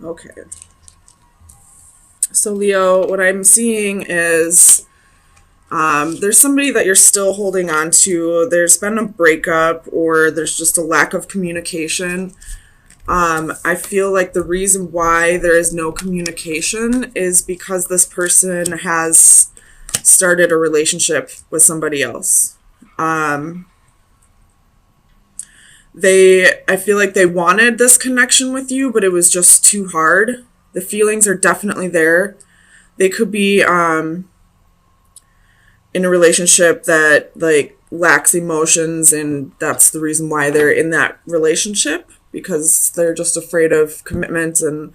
Okay. So Leo, what I'm seeing is there's somebody that you're still holding on to. There's been a breakup or there's just a lack of communication. I feel like the reason why there is no communication is because this person has started a relationship with somebody else. I feel like they wanted this connection with you, but it was just too hard. The feelings are definitely there. They could be in a relationship that like lacks emotions, and that's the reason why they're in that relationship, because they're just afraid of commitment and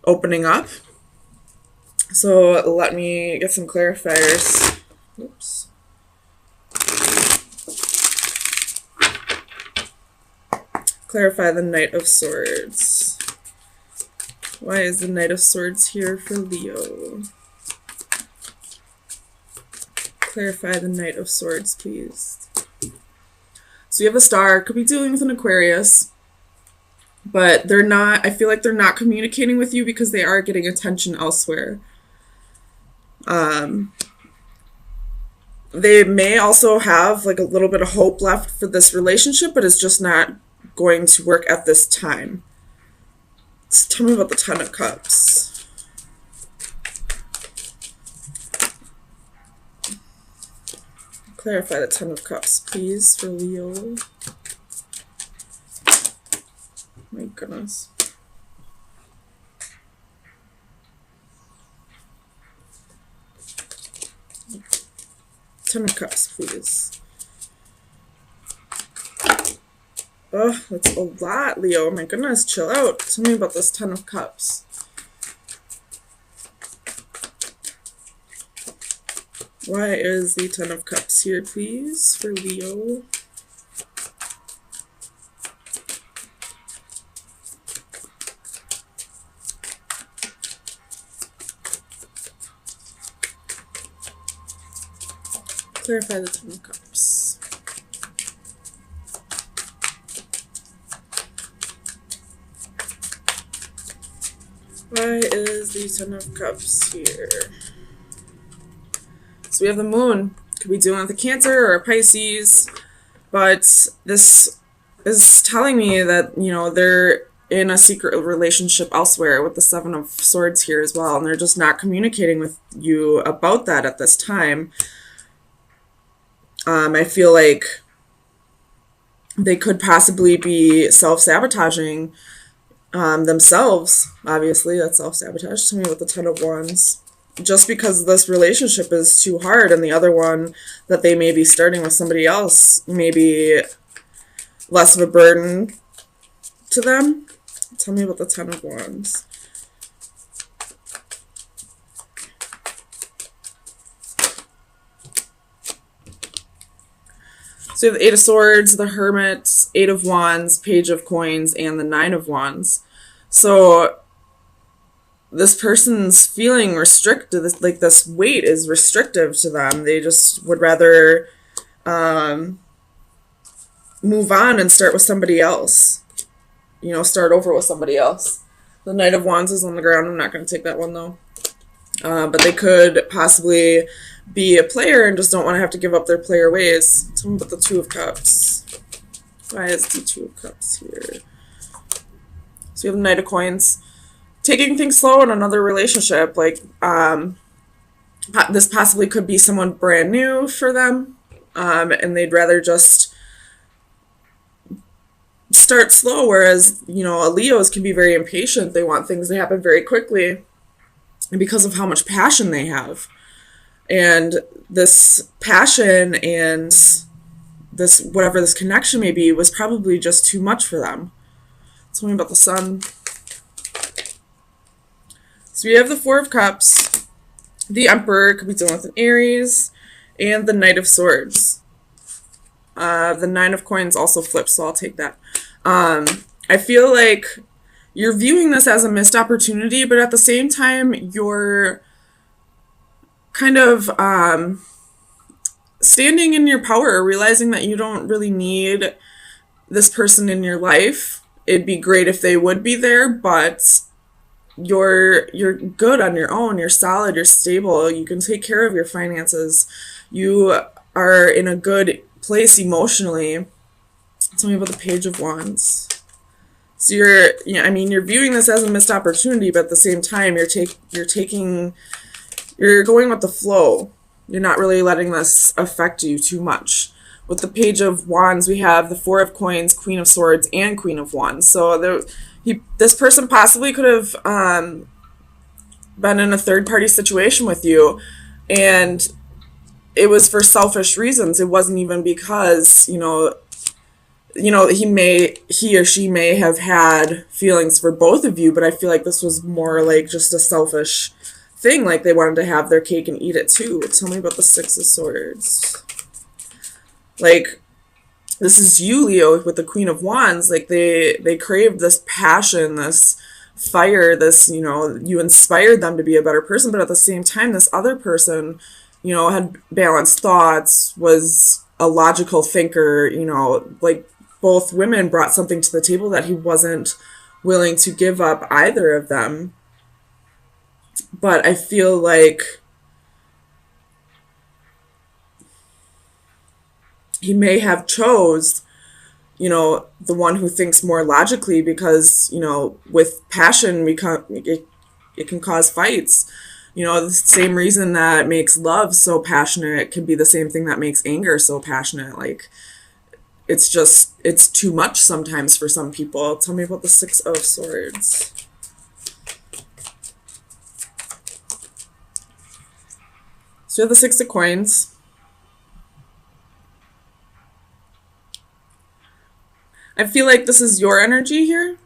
opening up. So let me get some clarifiers. Oops. Clarify the Knight of Swords. Why is the Knight of Swords here for Leo? Clarify the Knight of Swords, please. So you have the Star. Could be dealing with an Aquarius. But they're not, I feel like they're not communicating with you because they are getting attention elsewhere. They may also have like a little bit of hope left for this relationship, but it's just not going to work at this time. So tell me about the Ten of Cups. Clarify the Ten of Cups, please, for Leo. My goodness. Ten of Cups, please. Oh, that's a lot, Leo. My goodness, chill out. Tell me about this Ten of Cups. Why is the Ten of Cups here, please, for Leo? Clarify the Ten of Cups. Why is the Ten of Cups here? So we have the Moon. Could be dealing with a Cancer or a Pisces. But this is telling me that, you know, they're in a secret relationship elsewhere with the Seven of Swords here as well. And they're just not communicating with you about that at this time. I feel like they could possibly be self-sabotaging themselves. Obviously, that's self-sabotage. Tell me about the Ten of Wands. Just because this relationship is too hard, and the other one that they may be starting with somebody else may be less of a burden to them. Tell me about the Ten of Wands. So you have the Eight of Swords, the Hermit, Eight of Wands, Page of Coins, and the Nine of Wands. So this person's feeling restricted, like this weight is restrictive to them. They just would rather move on and start with somebody else. You know, start over with somebody else. The Knight of Wands is on the ground. I'm not going to take that one, though. But they could possibly be a player and just don't want to have to give up their player ways. Tell me about the Two of Cups. Why is the Two of Cups here? So you have the Knight of Coins. Taking things slow in another relationship. Like, this possibly could be someone brand new for them. And they'd rather just start slow. Whereas, you know, Leos can be very impatient. They want things to happen very quickly. And because of how much passion they have. And this passion and this, whatever this connection may be, was probably just too much for them. Tell me about the Sun. So we have the Four of Cups. The Emperor could be dealing with an Aries. And the Knight of Swords. The Nine of Coins also flips, so I'll take that. I feel like you're viewing this as a missed opportunity, but at the same time, you're kind of standing in your power, realizing that you don't really need this person in your life, it'd be great if they would be there, but you're good on your own. You're solid, you're stable, you can take care of your finances. You are in a good place emotionally. Tell me about the Page of Wands. So you're viewing this as a missed opportunity, but at the same time, you're going with the flow. You're not really letting this affect you too much. With the Page of Wands, we have the Four of Coins, Queen of Swords, and Queen of Wands. So this person possibly could have been in a third-party situation with you, and it was for selfish reasons. It wasn't even because, he or she may have had feelings for both of you, but I feel like this was more like just a selfish thing, like they wanted to have their cake and eat it too. Tell me about the Six of Swords. Like, this is you, Leo, with the Queen of Wands. Like, they craved this passion, this fire, this, you inspired them to be a better person, but at the same time, this other person, had balanced thoughts, was a logical thinker, like, both women brought something to the table that he wasn't willing to give up, either of them. But I feel like he may have chose, the one who thinks more logically, because, with passion, it can cause fights. The same reason that makes love so passionate can be the same thing that makes anger so passionate. Like, it's too much sometimes for some people. Tell me about the Six of Swords. So you have the Six of Coins. I feel like this is your energy here.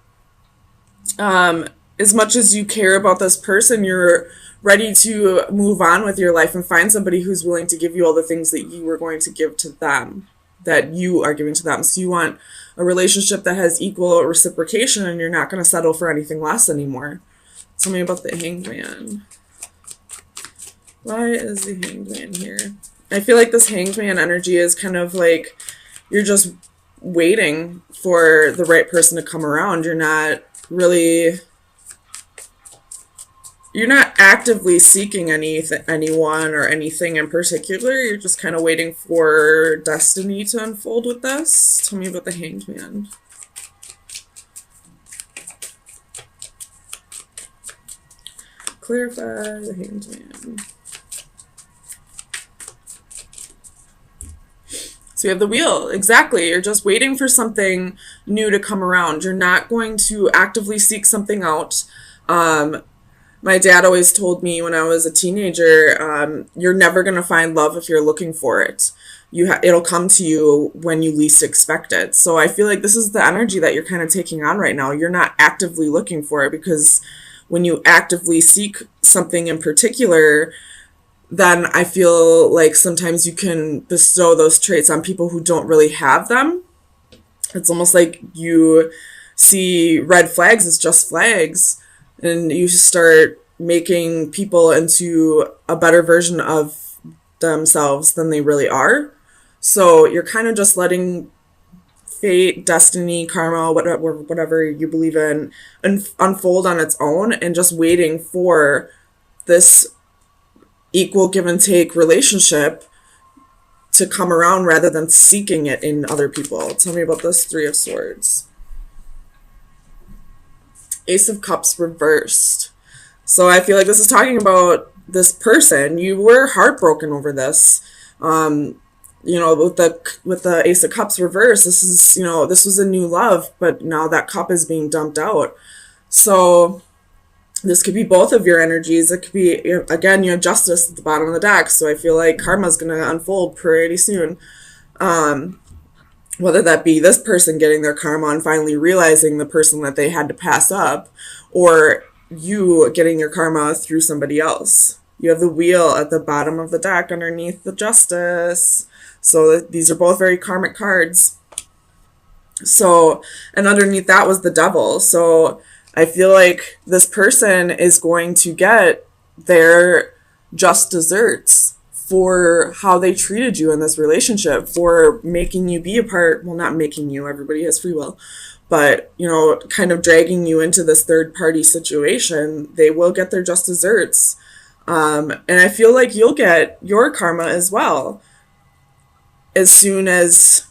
As much as you care about this person, you're ready to move on with your life and find somebody who's willing to give you all the things that you were going to give to them, that you are giving to them. So you want a relationship that has equal reciprocation, and you're not going to settle for anything less anymore. Tell me about the Hanged Man. Why is the Hanged Man here? I feel like this Hanged Man energy is kind of like you're just waiting for the right person to come around. You're not actively seeking anyone or anything in particular. You're just kind of waiting for destiny to unfold with this. Tell me about the Hanged Man. Clarify the Hanged Man. So you have the Wheel. Exactly. You're just waiting for something new to come around. You're not going to actively seek something out. My dad always told me when I was a teenager, you're never going to find love if you're looking for it. It'll come to you when you least expect it. So I feel like this is the energy that you're kind of taking on right now. You're not actively looking for it, because when you actively seek something in particular, then I feel like sometimes you can bestow those traits on people who don't really have them. It's almost like you see red flags as just flags, and you start making people into a better version of themselves than they really are. So you're kind of just letting fate, destiny, karma, whatever you believe in, unfold on its own, and just waiting for this equal give and take relationship to come around rather than seeking it in other people. Tell me about this Three of Swords. Ace of Cups reversed. So I feel like this is talking about this person. You were heartbroken over this. With the Ace of Cups reversed, this was a new love, but now that cup is being dumped out. So this could be both of your energies. It could be, again, you have Justice at the bottom of the deck, so I feel like karma's going to unfold pretty soon. Whether that be this person getting their karma and finally realizing the person that they had to pass up, or you getting your karma through somebody else. You have the Wheel at the bottom of the deck underneath the Justice. So these are both very karmic cards. So, and underneath that was the Devil. So I feel like this person is going to get their just desserts for how they treated you in this relationship, for making you be a part, well, not making you, everybody has free will, but, you know, kind of dragging you into this third party situation, they will get their just desserts. And I feel like you'll get your karma as well. As soon as,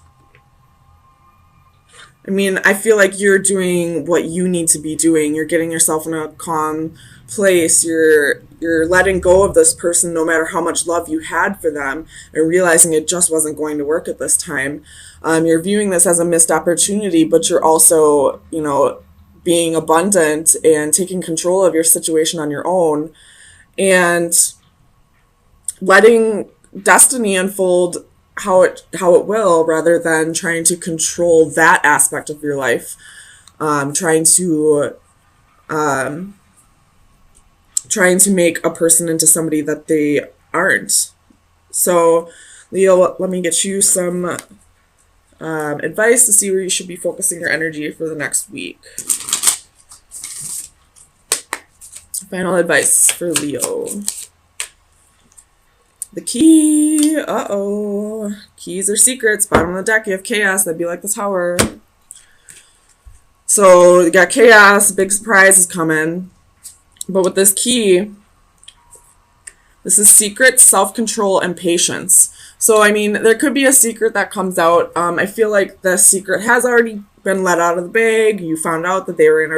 I mean, I feel like you're doing what you need to be doing. You're getting yourself in a calm place. You're letting go of this person no matter how much love you had for them, and realizing it just wasn't going to work at this time. You're viewing this as a missed opportunity, but you're also, you know, being abundant and taking control of your situation on your own, and letting destiny unfold how it will, rather than trying to control that aspect of your life. Trying to make a person into somebody that they aren't. So, Leo, let me get you some advice to see where you should be focusing your energy for the next week. Final advice for Leo. The key. Uh-oh. Keys are secrets. Bottom of the deck, you have chaos. That'd be like the Tower. So, you got chaos. Big surprise is coming. But with this key, this is secret, self-control, and patience. So, I mean, there could be a secret that comes out. I feel like the secret has already been let out of the bag. You found out that they were in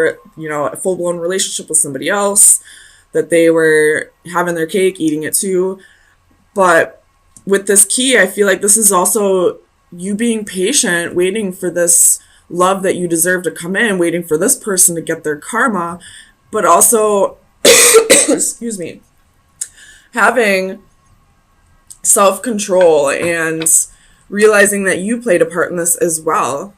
a full-blown relationship with somebody else, that they were having their cake, eating it too. But with this key, I feel like this is also you being patient, waiting for this love that you deserve to come in, waiting for this person to get their karma, but also, excuse me, having self-control and realizing that you played a part in this as well.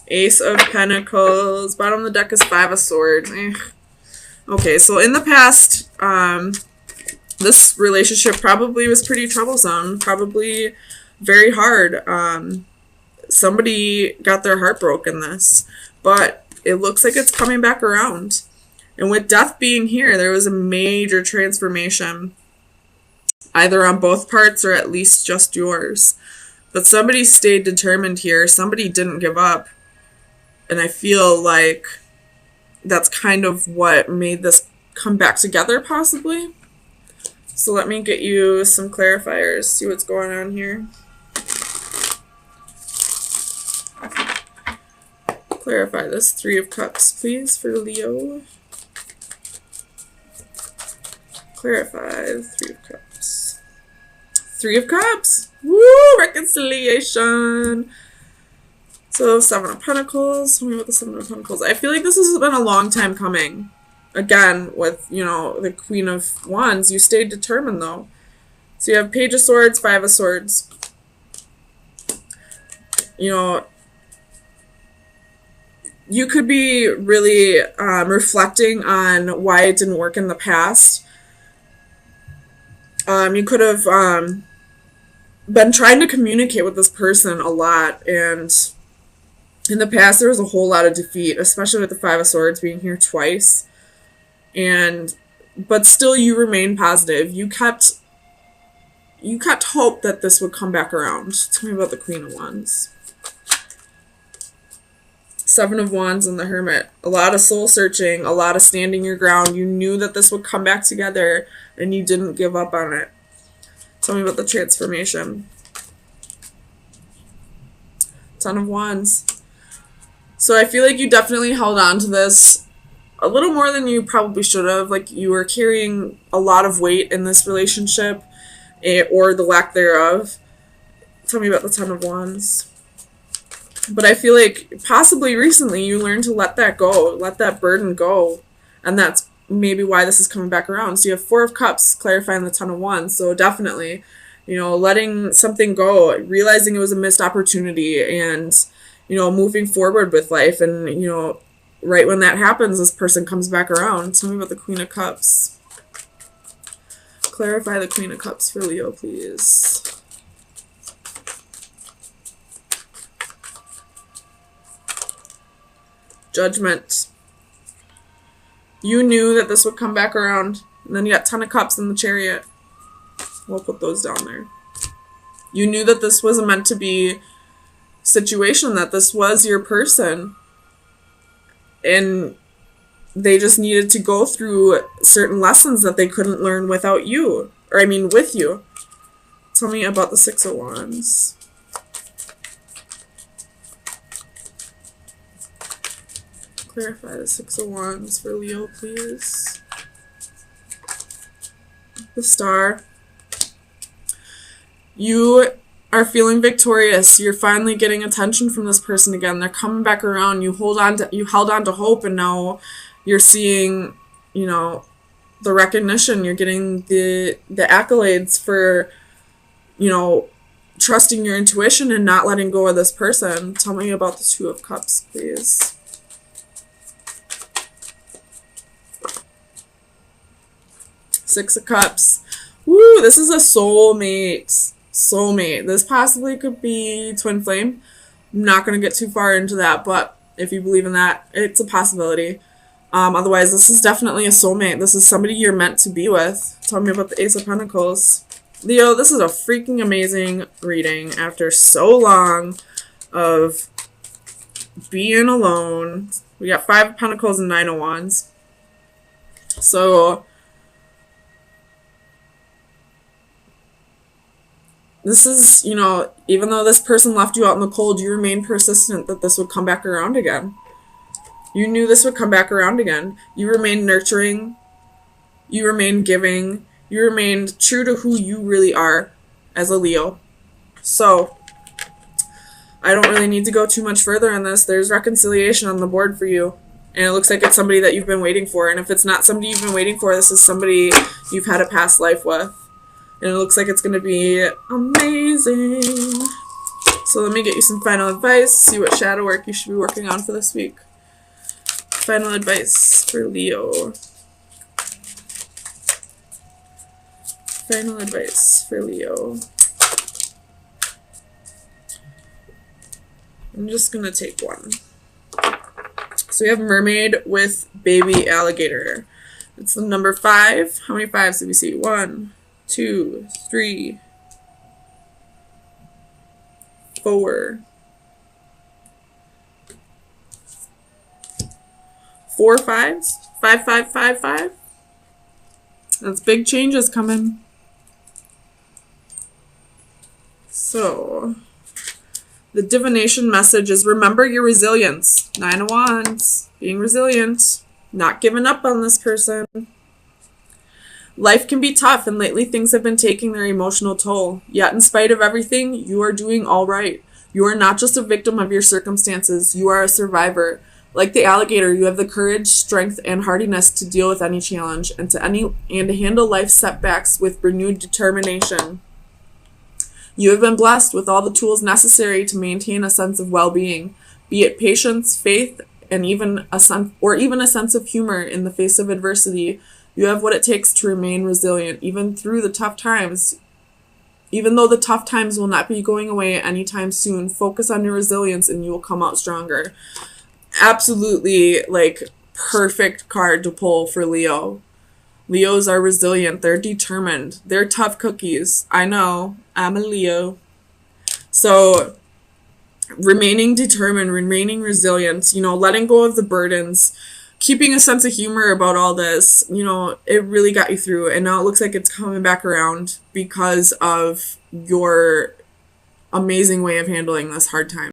Ace of Pentacles. Bottom of the deck is Five of Swords. Okay, so in the past, this relationship probably was pretty troublesome, probably very hard. Somebody got their heart broken this, but it looks like it's coming back around. And with death being here, there was a major transformation, either on both parts or at least just yours. But somebody stayed determined here. Somebody didn't give up. And I feel like that's kind of what made this come back together, possibly. So let me get you some clarifiers, see what's going on here. Clarify this. Three of Cups, please, for Leo. Clarify the Three of Cups. Three of Cups! Woo! Reconciliation! So, Seven of Pentacles. Tell me about the Seven of Pentacles. I feel like this has been a long time coming. Again, with, you know, the Queen of Wands, you stayed determined, though. So you have Page of Swords, Five of Swords. You know, you could be really reflecting on why it didn't work in the past. You could have been trying to communicate with this person a lot, and in the past there was a whole lot of defeat, especially with the Five of Swords being here twice. But still you remained positive. You kept hope that this would come back around. Tell me about the Queen of Wands. Seven of Wands and the Hermit. A lot of soul searching, a lot of standing your ground. You knew that this would come back together and you didn't give up on it. Tell me about the transformation. Ten of Wands. So I feel like you definitely held on to this a little more than you probably should have. Like, you were carrying a lot of weight in this relationship, or the lack thereof. Tell me about the Ten of Wands. But I feel like possibly recently you learned to let that go, let that burden go. And that's maybe why this is coming back around. So you have Four of Cups clarifying the Ten of Wands. So definitely, you know, letting something go, realizing it was a missed opportunity, and, you know, moving forward with life. And, you know, right when that happens, this person comes back around. Tell me about the Queen of Cups. Clarify the Queen of Cups for Leo, please. Judgment. You knew that this would come back around. And then you got Ten of Cups in the Chariot. We'll put those down there. You knew that this wasn't meant to be. situation, that this was your person, and they just needed to go through certain lessons that they couldn't learn without you, or I mean with you. Tell me about the Six of Wands. Clarify the Six of Wands for Leo, please. The Star. You are feeling victorious. You're finally getting attention from this person again. They're coming back around. You held on to hope, and now you're seeing, you know, the recognition. You're getting the accolades for, you know, trusting your intuition and not letting go of this person. Tell me about the Two of Cups, please. Six of Cups. Woo, this is a soulmate. Soulmate. This possibly could be twin flame. I'm not going to get too far into that, but if you believe in that, it's a possibility. Otherwise, this is definitely a soulmate. This is somebody you're meant to be with. Tell me about the Ace of Pentacles. Leo, this is a freaking amazing reading after so long of being alone. We got 5 of Pentacles and 9 of Wands. So this is, you know, even though this person left you out in the cold, you remained persistent that this would come back around again. You knew this would come back around again. You remained nurturing. You remained giving. You remained true to who you really are as a Leo. So I don't really need to go too much further on this. There's reconciliation on the board for you. And it looks like it's somebody that you've been waiting for. And if it's not somebody you've been waiting for, this is somebody you've had a past life with. And it looks like it's going to be amazing. So let me get you some final advice. See what shadow work you should be working on for this week. Final advice for Leo. Final advice for Leo. I'm just going to take one. So we have mermaid with baby alligator. It's the number 5. How many 5s did we see? 1, 2, 3, 4. 4 5s? 5, 5, 5, 5? That's big changes coming. So, the divination message is remember your resilience. 9 of Wands. Being resilient. Not giving up on this person. Life can be tough, and lately things have been taking their emotional toll. Yet, in spite of everything, you are doing all right. You are not just a victim of your circumstances. You are a survivor. Like the alligator, you have the courage, strength, and hardiness to deal with any challenge and to handle life's setbacks with renewed determination. You have been blessed with all the tools necessary to maintain a sense of well-being, be it patience, faith, and even a sense of humor in the face of adversity. You have what it takes to remain resilient, even through the tough times. Even though the tough times will not be going away anytime soon, focus on your resilience and you will come out stronger. Absolutely, like, perfect card to pull for Leo. Leos are resilient. They're determined. They're tough cookies. I know. I'm a Leo. So, remaining determined, remaining resilient, you know, letting go of the burdens, keeping a sense of humor about all this, you know, it really got you through. And now it looks like it's coming back around because of your amazing way of handling this hard time.